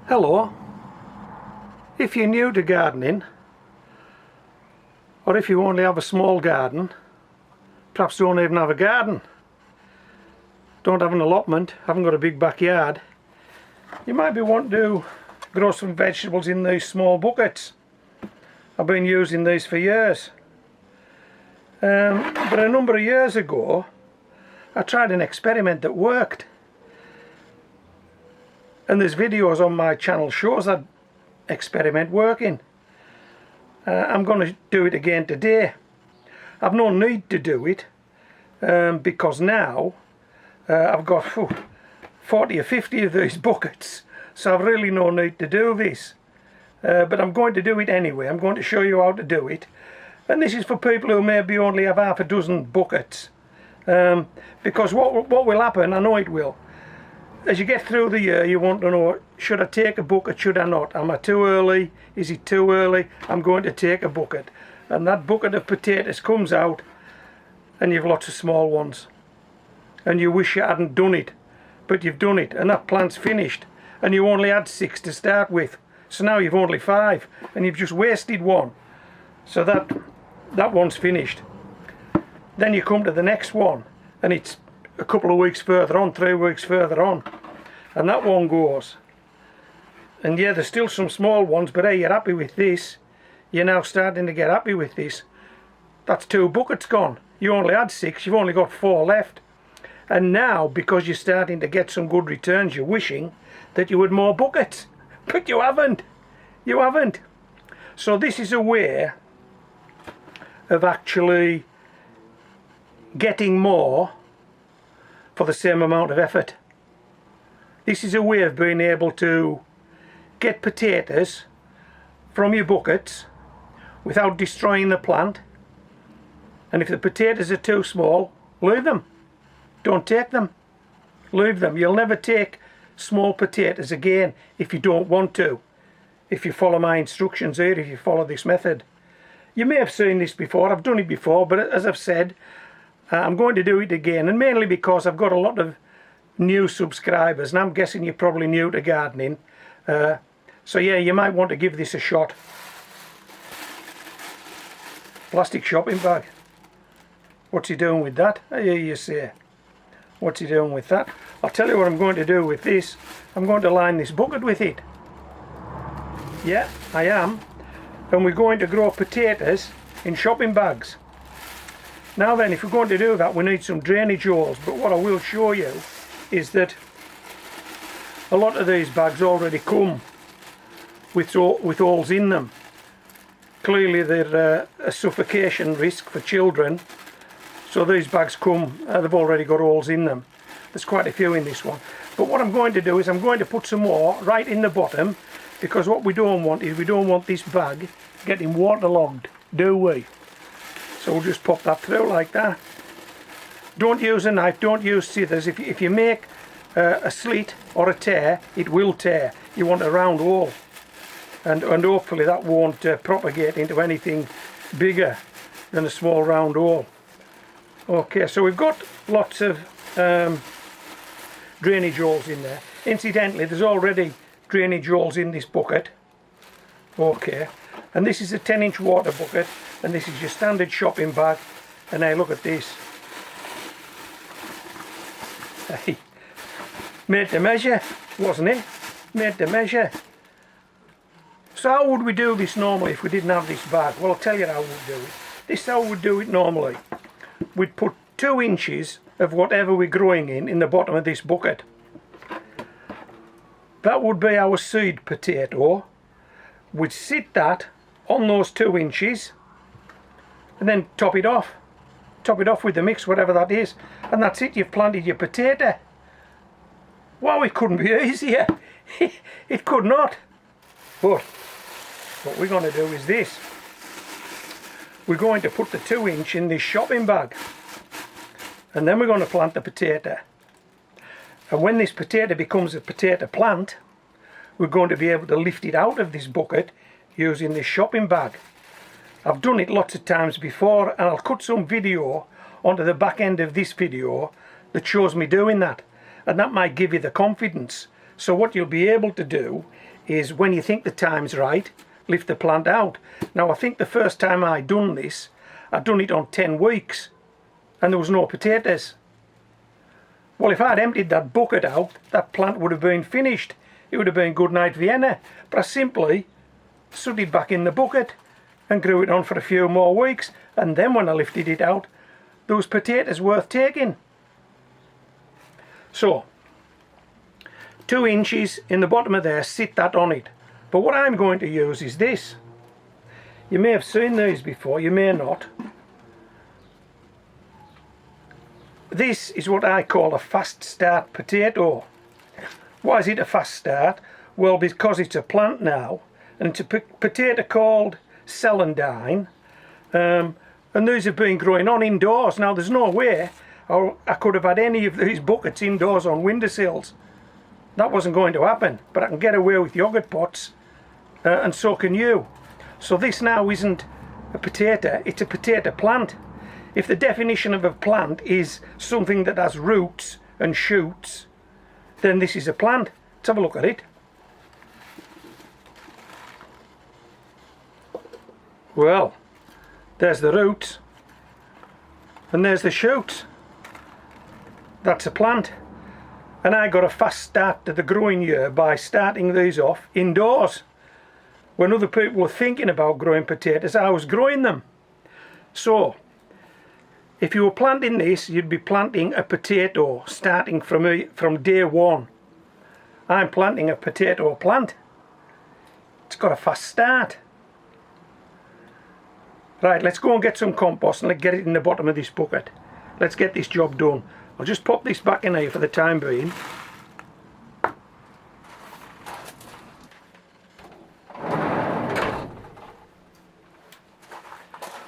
Hello, if you're new to gardening, or if you only have a small garden, perhaps don't even have a garden, don't have an allotment, haven't got a big backyard, you might be wanting to grow some vegetables in these small buckets. I've been using these for years, but a number of years ago I tried an experiment that worked. And there's videos on my channel shows that experiment working. I'm going to do it again today. I've no need to do it because now I've got 40 or 50 of these buckets, so I've really no need to do this. But I'm going to do it anyway. I'm going to show you how to do it. And this is for people who maybe only have half a dozen buckets. Because what will happen, I know it will. As you get through the year, you want to know, should I take a bucket, should I not? Am I too early? Is it too early? I'm going to take a bucket. And that bucket of potatoes comes out and you've lots of small ones. And you wish you hadn't done it, but you've done it, and that plant's finished. And you only had 6 to start with. So now you've only 5 and you've just wasted one. So that one's finished. Then you come to the next one and it's a couple of weeks further on, 3 weeks further on, and that one goes. And yeah, there's still some small ones, but hey, you're happy with this. You're now starting to get happy with this. That's 2 buckets gone. You only had 6, you've only got 4 left. And now, because you're starting to get some good returns, you're wishing that you had more buckets, but you haven't. You haven't. So this is a way of actually getting more for the same amount of effort. This is a way of being able to get potatoes from your buckets without destroying the plant. And if the potatoes are too small, leave them. Don't take them. Leave them. You'll never take small potatoes again if you don't want to. If you follow my instructions here, if you follow this method. You may have seen this before, I've done it before, but as I've said, I'm going to do it again, and mainly because I've got a lot of new subscribers, and I'm guessing you're probably new to gardening. So yeah, you might want to give this a shot. Plastic shopping bag. What's he doing with that? I hear you say. What's he doing with that? I'll tell you what I'm going to do with this. I'm going to line this bucket with it. Yeah, I am. And we're going to grow potatoes in shopping bags. Now then, if we're going to do that, we need some drainage holes, but what I will show you is that a lot of these bags already come with holes in them. Clearly they're a suffocation risk for children, so these bags come, they've already got holes in them. There's quite a few in this one. But what I'm going to do is I'm going to put some more right in the bottom, because what we don't want is we don't want this bag getting waterlogged, do we? So we'll just pop that through like that. Don't use a knife, don't use scissors. If you make a slit or a tear, it will tear. You want a round hole. And hopefully that won't propagate into anything bigger than a small round hole. Okay, so we've got lots of drainage holes in there. Incidentally, there's already drainage holes in this bucket. Okay, and this is a 10-inch water bucket. And this is your standard shopping bag. And now look at this. Hey, made to measure, wasn't it? Made to measure. So how would we do this normally if we didn't have this bag? Well, I'll tell you how we'd do it. This is how we'd do it normally. We'd put 2 inches of whatever we're growing in the bottom of this bucket. That would be our seed potato. We'd sit that on those 2 inches. And then top it off with the mix, whatever that is, and that's it. You've planted your potato. Wow, it couldn't be easier. It could not. But what we're going to do is this. We're going to put the 2-inch in this shopping bag, and then we're going to plant the potato. And when this potato becomes a potato plant, we're going to be able to lift it out of this bucket using this shopping bag. I've done it lots of times before, and I'll cut some video onto the back end of this video that shows me doing that, and that might give you the confidence. So what you'll be able to do is when you think the time's right, lift the plant out. Now I think the first time I done this, I done it on 10 weeks and there was no potatoes. Well, if I'd emptied that bucket out, that plant would have been finished. It would have been good night Vienna. But I simply sewed it back in the bucket and grew it on for a few more weeks, and then when I lifted it out, there was potatoes worth taking. So 2 inches in the bottom of there, sit that on it. But what I'm going to use is this. You may have seen these before, you may not. This is what I call a fast start potato. Why is it a fast start? Well, because it's a plant now, and it's a potato called celandine, and these have been growing on indoors. Now there's no way I could have had any of these buckets indoors on windowsills. That wasn't going to happen, but I can get away with yogurt pots, and so can you. So this now isn't a potato, it's a potato plant. If the definition of a plant is something that has roots and shoots, then this is a plant. Let's have a look at it. Well, there's the roots and there's the shoots. That's a plant. And I got a fast start to the growing year by starting these off indoors. When other people were thinking about growing potatoes, I was growing them. So if you were planting this, you'd be planting a potato starting from day one. I'm planting a potato plant. It's got a fast start. Right, let's go and get some compost and let's get it in the bottom of this bucket. Let's get this job done. I'll just pop this back in here for the time being.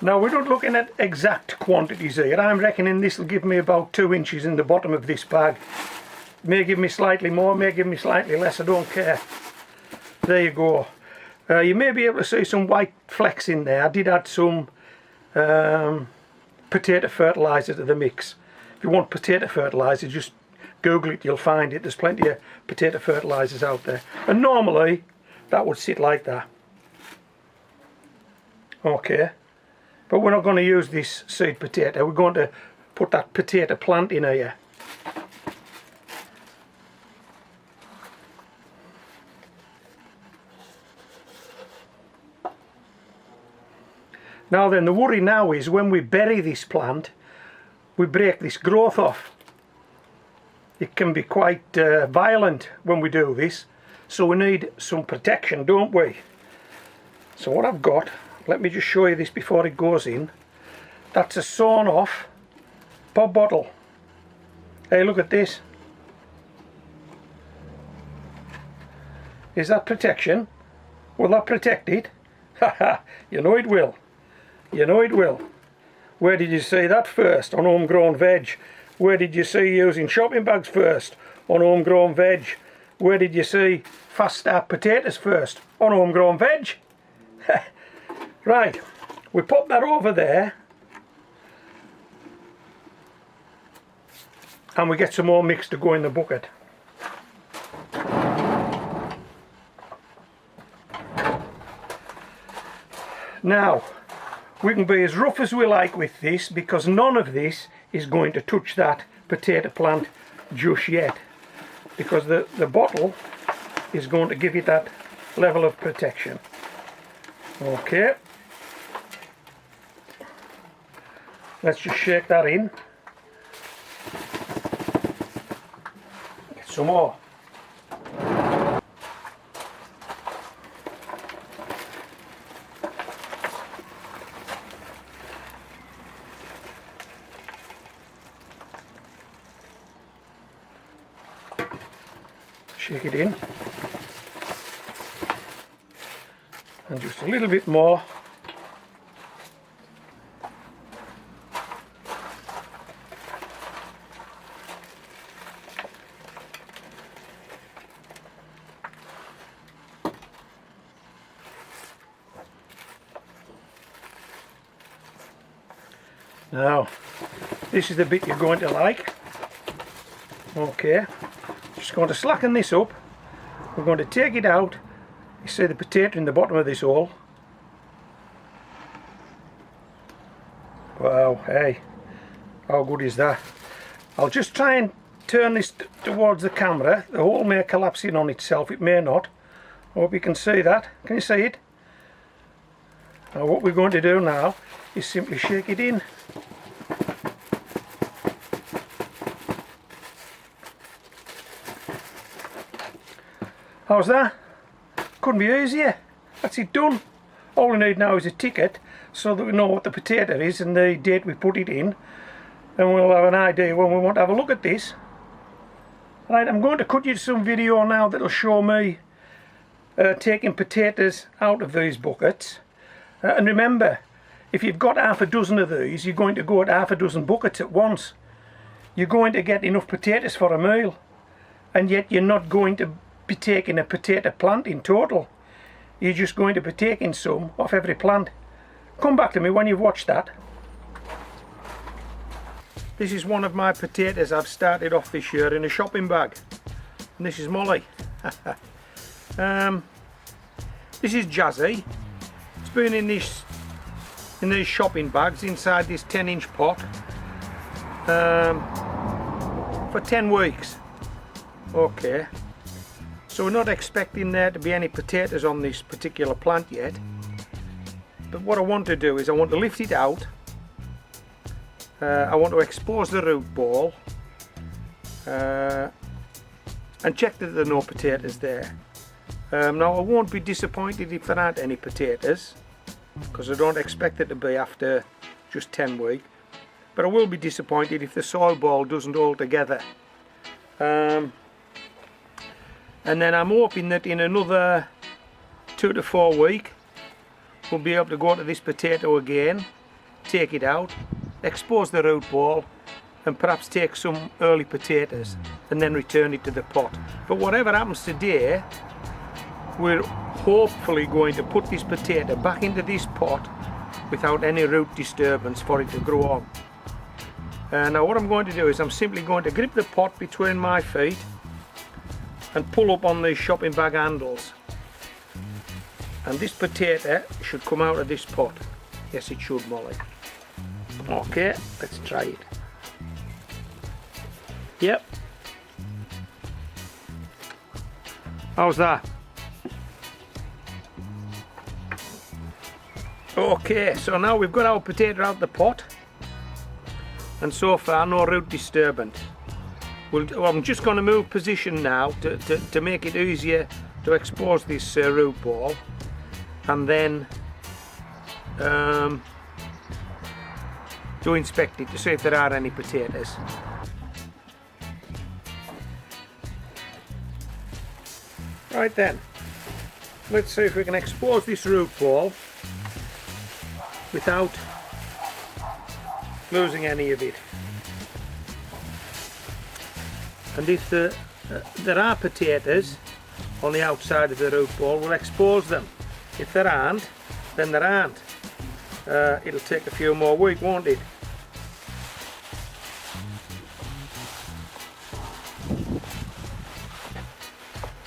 Now we're not looking at exact quantities here. I'm reckoning this will give me about 2 inches in the bottom of this bag. May give me slightly more, may give me slightly less, I don't care. There you go. You may be able to see some white flecks in there. I did add some potato fertiliser to the mix. If you want potato fertiliser, just Google it, you'll find it. There's plenty of potato fertilisers out there. And normally that would sit like that. Okay. But we're not going to use this seed potato. We're going to put that potato plant in here. Now then, the worry now is when we bury this plant, we break this growth off. It can be quite violent when we do this, so we need some protection, don't we? So what I've got, let me just show you this before it goes in. That's a sawn off pop bottle. Hey, look at this. Is that protection? Will that protect it? Haha, you know it will. You know it will. Where did you see that first? On homegrown veg. Where did you see using shopping bags first? On homegrown veg. Where did you see fast start potatoes first? On homegrown veg. Right, we pop that over there and we get some more mix to go in the bucket. Now we can be as rough as we like with this, because none of this is going to touch that potato plant just yet, because the bottle is going to give it that level of protection. Okay, let's just shake that in. Get some more. Shake it in, and just a little bit more. Now, this is the bit you're going to like. Okay. Just going to slacken this up. We're going to take it out You see the potato in the bottom of this hole. Wow, hey, how good is that? I'll just try and turn this towards the camera. The hole may collapse in on itself, it may not. I hope you can see that. Can you see it? Now what we're going to do now is simply shake it in. How's that? Couldn't be easier. That's it done. All we need now is a ticket so that we know what the potato is and the date we put it in, and we'll have an idea when we want to have a look at this. Right, I'm going to cut you some video now that'll show me taking potatoes out of these buckets. And remember, if you've got half a dozen of these, you're going to go at half a dozen buckets at once. You're going to get enough potatoes for a meal, and yet you're not going to be taking a potato plant in total. You're just going to be taking some off every plant. Come back to me when you've watched that. This is one of my potatoes I've started off this year in a shopping bag, and this is Molly. This is Jazzy. It's been in these shopping bags inside this 10-inch pot for 10 weeks. Okay, so we're not expecting there to be any potatoes on this particular plant yet, but what I want to do is I want to lift it out. I want to expose the root ball and check that there are no potatoes there. Now I won't be disappointed if there aren't any potatoes, because I don't expect it to be after just 10 weeks, but I will be disappointed if the soil ball doesn't hold together. And then I'm hoping that in another 2 to 4 weeks we'll be able to go to this potato again, take it out, expose the root ball, and perhaps take some early potatoes and then return it to the pot. But whatever happens today, we're hopefully going to put this potato back into this pot without any root disturbance for it to grow on. Now what I'm going to do is I'm simply going to grip the pot between my feet and pull up on these shopping bag handles, and this potato should come out of this pot. Yes, it should, Molly. Okay, let's try it. Yep. How's that? Okay, so now we've got our potato out the pot, and so far no root disturbance. I'm just going to move position now to make it easier to expose this root ball, and then to inspect it to see if there are any potatoes. Right then, let's see if we can expose this root ball without losing any of it. And if there are potatoes on the outside of the root ball, we'll expose them. If there aren't, then there aren't. It'll take a few more weeks, won't it?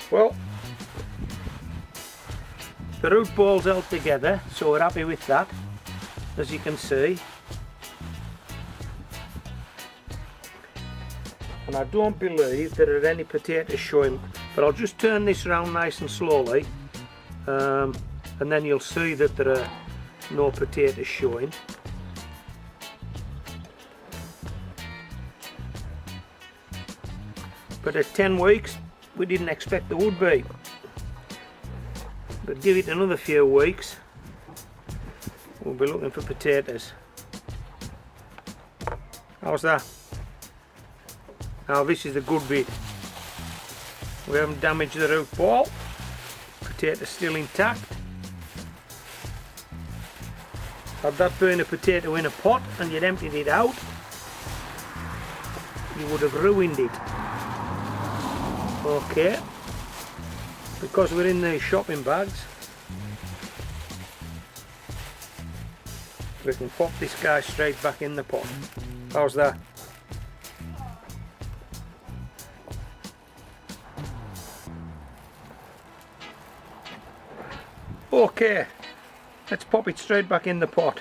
Well, the root ball's held together, so we're happy with that, as you can see. And I don't believe there are any potatoes showing, but I'll just turn this around nice and slowly, and then you'll see that there are no potatoes showing. But at 10 weeks we didn't expect there would be, but give it another few weeks, we'll be looking for potatoes. How's that? Now this is the good bit. We haven't damaged the root ball. Potato's still intact. Had that been a potato in a pot and you'd emptied it out, you would have ruined it. Okay, because we're in these shopping bags, we can pop this guy straight back in the pot. How's that? Okay, let's pop it straight back in the pot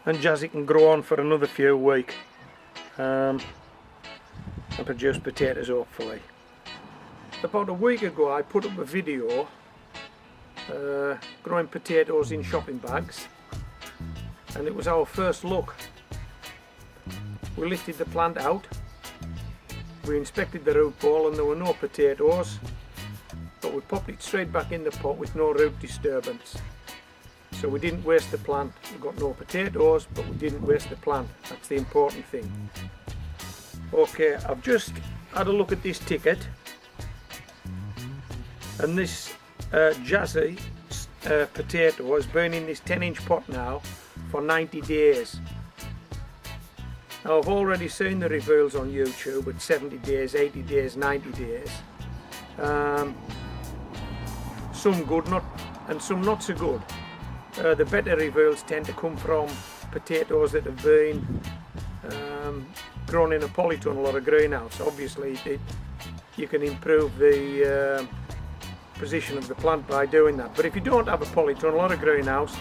and Jazzy can grow on for another few weeks and produce potatoes hopefully. About a week ago I put up a video growing potatoes in shopping bags, and it was our first look. We lifted the plant out, we inspected the root ball and there were no potatoes, but we popped it straight back in the pot with no root disturbance. So we didn't waste the plant. We got no potatoes, but we didn't waste the plant. That's the important thing. Okay, I've just had a look at this ticket, and this Jazzy potato has been in this 10-inch pot now for 90 days. Now I've already seen the reveals on YouTube at 70 days, 80 days, 90 days. Some good, and some not so good. The better reveals tend to come from potatoes that have been grown in a polytunnel or a greenhouse. Obviously you can improve the position of the plant by doing that, but if you don't have a polytunnel or a greenhouse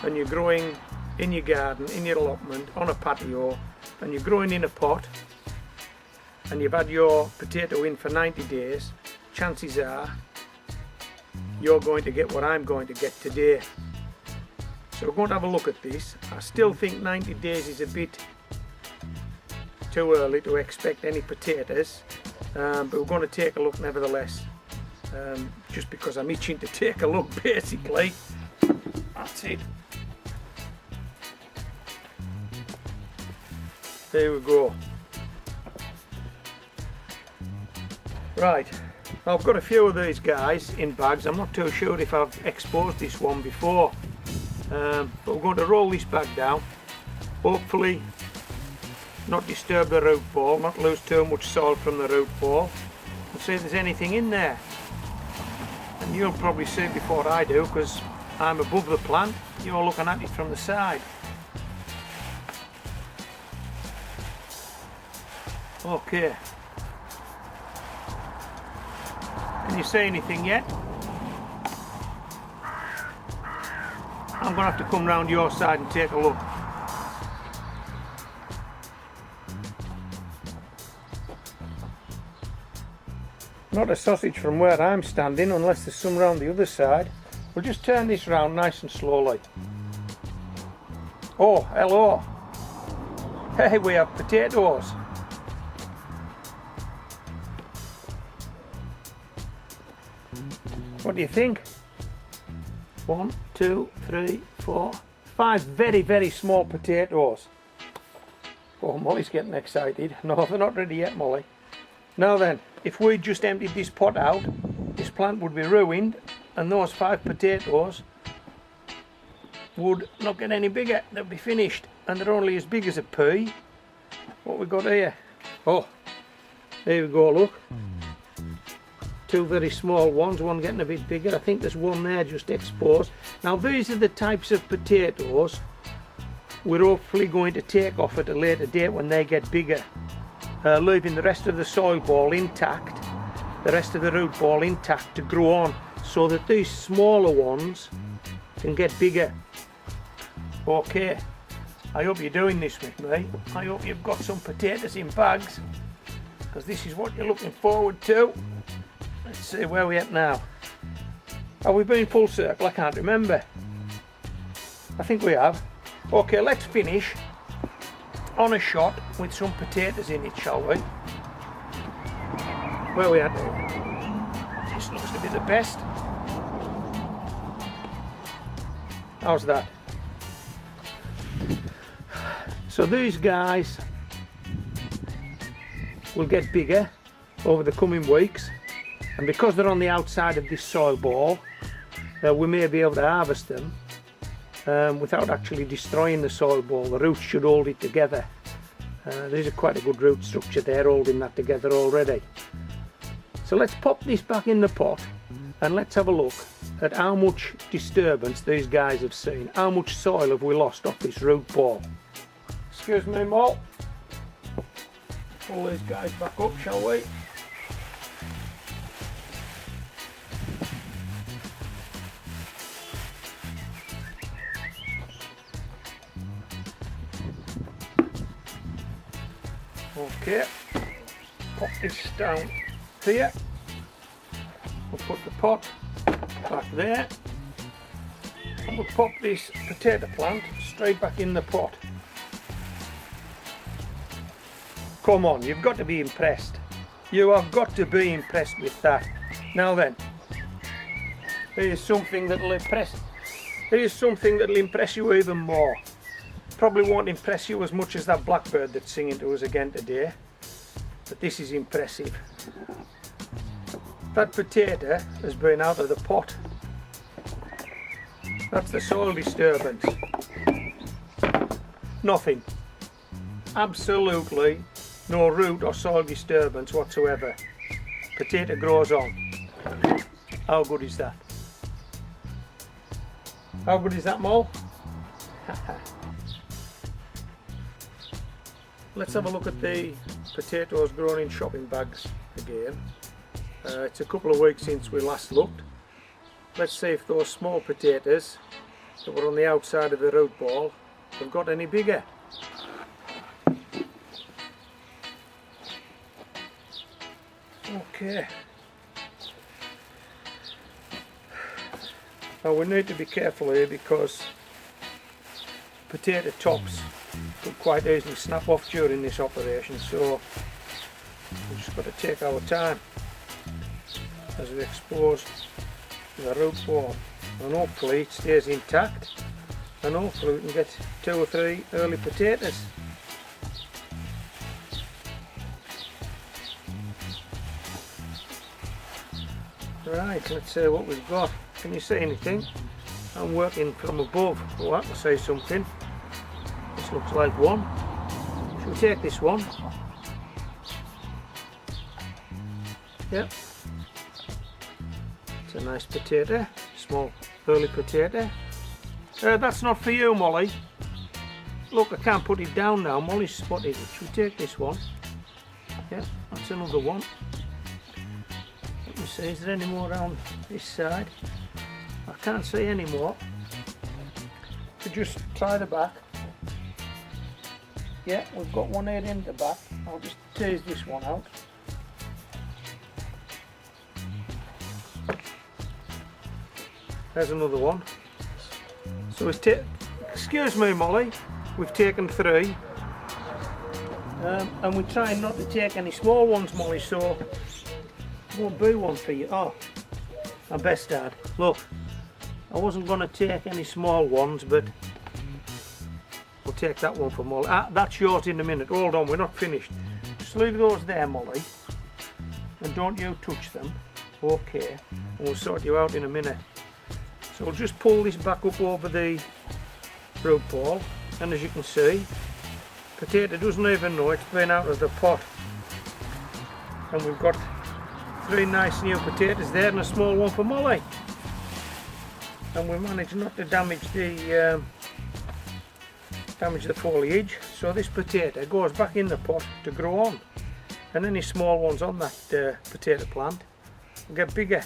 and you're growing in your garden, in your allotment, on a patio, and you're growing in a pot and you've had your potato in for 90 days, chances are you're going to get what I'm going to get today. So we're going to have a look at this. I still think 90 days is a bit too early to expect any potatoes, but we're going to take a look nevertheless, just because I'm itching to take a look basically. That's it. There we go. Right, I've got a few of these guys in bags. I'm not too sure if I've exposed this one before, but we're going to roll this bag down, hopefully not disturb the root ball, not lose too much soil from the root ball, and see if there's anything in there. And you'll probably see it before I do because I'm above the plant, you're looking at it from the side. Okay, can you see anything yet? I'm going to have to come round your side and take a look. Not a sausage from where I'm standing unless there's some round the other side. We'll just turn this round nice and slowly. Oh, hello. Hey, we have potatoes. What do you think? 1, 2, 3, 4, 5 very, very small potatoes. Oh, Molly's getting excited. No, they're not ready yet, Molly. Now then, if we just emptied this pot out, this plant would be ruined, and those 5 potatoes would not get any bigger. They'd be finished, and they're only as big as a pea. What we got here? Oh, there we go, look. 2 very small ones, one getting a bit bigger. I think there's one there just exposed. Now these are the types of potatoes we're hopefully going to take off at a later date when they get bigger, leaving the rest of the soil ball intact, the rest of the root ball intact to grow on, so that these smaller ones can get bigger. Okay, I hope you're doing this with me. I hope you've got some potatoes in bags, because this is what you're looking forward to. Let's see where we're at now. Have we been full circle? I can't remember. I think we have. Okay, let's finish on a shot with some potatoes in it, shall we? Where are we at? This looks to be the best. How's that? So these guys will get bigger over the coming weeks, and because they're on the outside of this soil ball, we may be able to harvest them without actually destroying the soil ball. The roots should hold it together. There's quite a good root structure there holding that together already. So let's pop this back in the pot and let's have a look at how much disturbance these guys have seen. How much soil have we lost off this root ball? Excuse me, Mol. Pull these guys back up, shall we? Okay, pop this down here. We'll put the pot back there. And we'll pop this potato plant straight back in the pot. Come on, you've got to be impressed. You have got to be impressed with that. Now then, here's something that'll impress you even more. Probably won't impress you as much as that blackbird that's singing to us again today, but this is impressive. That potato has been out of the pot. That's the soil disturbance. Nothing. Absolutely no root or soil disturbance whatsoever. Potato grows on. How good is that? How good is that, Mole? Let's have a look at the potatoes grown in shopping bags again. It's a couple of weeks since we last looked. Let's see if those small potatoes that were on the outside of the root ball have got any bigger. Okay. Now we need to be careful here because potato tops could quite easily snap off during this operation, so we've just got to take our time as we expose the root ball, and hopefully it stays intact, and hopefully we can get 2 or 3 early potatoes. Right, let's see what we've got. Can you see anything? I'm working from above. Oh, I can see something. This looks like one. Shall we take this one? Yep. It's a nice potato, small early potato. That's not for you, Molly. Look, I can't put it down now. Molly's spotted it. Shall we take this one? Yep, that's another one. Let me see, is there any more around this side? I can't see any more. So just try the back. Yeah, we've got one here in the back. I'll just tease this one out. There's another one. So excuse me, Molly, we've taken 3. And we're trying not to take any small ones, Molly, so won't be one for you. Oh, I best Dad. Look, I wasn't going to take any small ones, but we'll take that one for Molly. That's yours in a minute. Hold on, we're not finished. Just leave those there, Molly, and don't you touch them. Okay, and we'll sort you out in a minute. So we'll just pull this back up over the root ball, and as you can see, potato doesn't even know it's been out of the pot, and we've got 3 nice new potatoes there and a small one for Molly, and we managed not to damage the foliage, so this potato goes back in the pot to grow on, and any small ones on that potato plant will get bigger.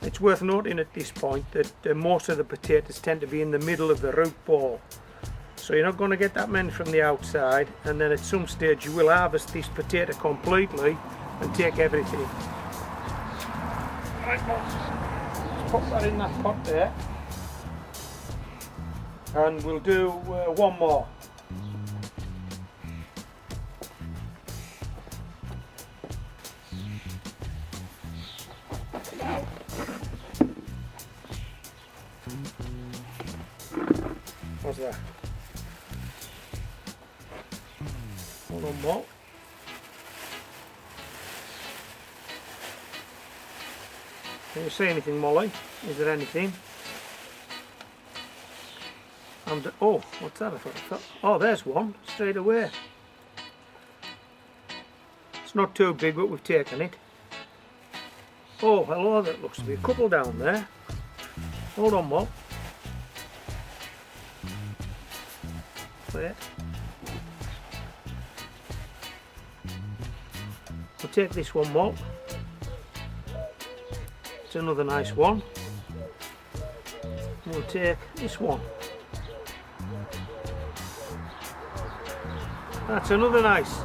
It's worth noting at this point that most of the potatoes tend to be in the middle of the root ball, so you're not going to get that many from the outside, and then at some stage you will harvest this potato completely and take everything. Right, let's pop that in that pot there, and we'll do one more. What's that? Hold on, Bob. Can you see anything, Molly? Is there anything? Oh, what's that? I thought, oh, there's one straight away. It's not too big, but we've taken it. Oh, hello, that looks to be a couple down there. Hold on, Bob. Wait. We'll take this one, Bob. It's another nice one. We'll take this one. That's another nice.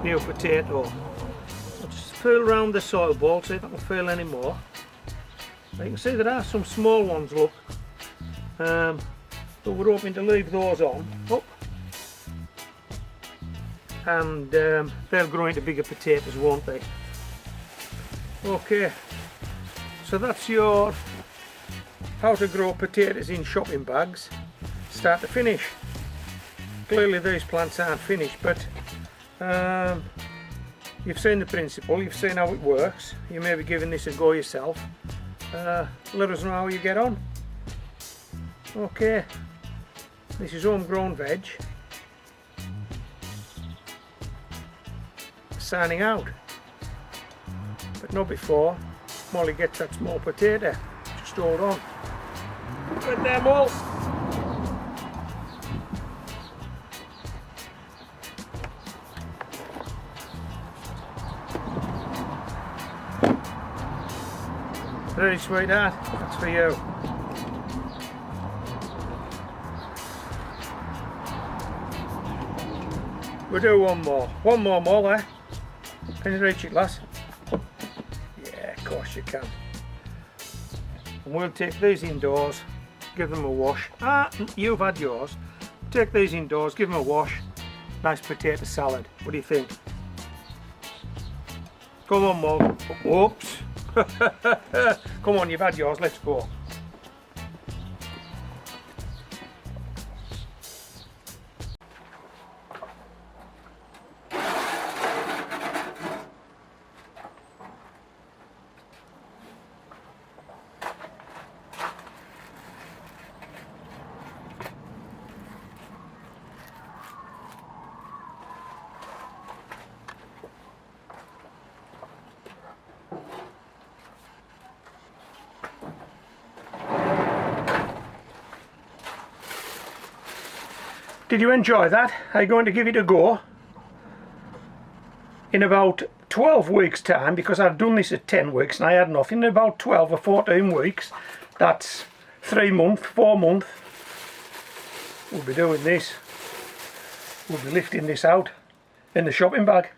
new potato. I'll just feel around the soil ball, see if I can feel any more. You can see there are some small ones, look, but we're hoping to leave those on up, and they'll grow into bigger potatoes, won't they? Okay, so that's your how to grow potatoes in shopping bags, start to finish. Clearly these plants aren't finished, but you've seen the principle, you've seen how it works. You may be giving this a go yourself. Let us know how you get on. Okay, this is homegrown veg, signing out, but not before Molly gets that small potato. Just hold on. Get there, Moll. Ready, sweetheart? That's for you. We'll do one more. One more, Moll, eh? Can you reach it, lass? Yeah, of course you can. And we'll take these indoors, give them a wash. Ah, you've had yours. Take these indoors, give them a wash. Nice potato salad. What do you think? Come on, Moll. Whoops. Come on, you've had yours, let's go. Did you enjoy that? Are you going to give it a go? In about 12 weeks time, because I've done this at 10 weeks and I had nothing, in about 12 or 14 weeks, that's 3 months, 4 months, we'll be doing this. We'll be lifting this out in the shopping bag.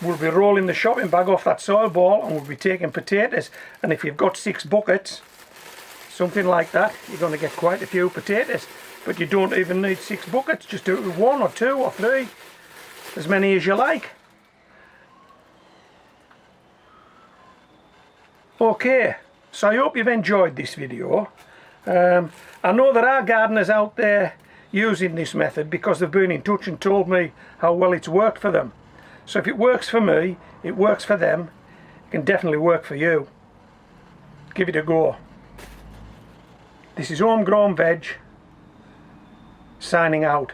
We'll be rolling the shopping bag off that soil ball and we'll be taking potatoes. And if you've got 6 buckets, something like that, you're going to get quite a few potatoes. But you don't even need 6 buckets, just do it with 1 or 2 or 3, as many as you like. Okay, so I hope you've enjoyed this video. I know there are gardeners out there using this method because they've been in touch and told me how well it's worked for them. So if it works for me, it works for them, it can definitely work for you. Give it a go. This is Homegrown Veg, signing out.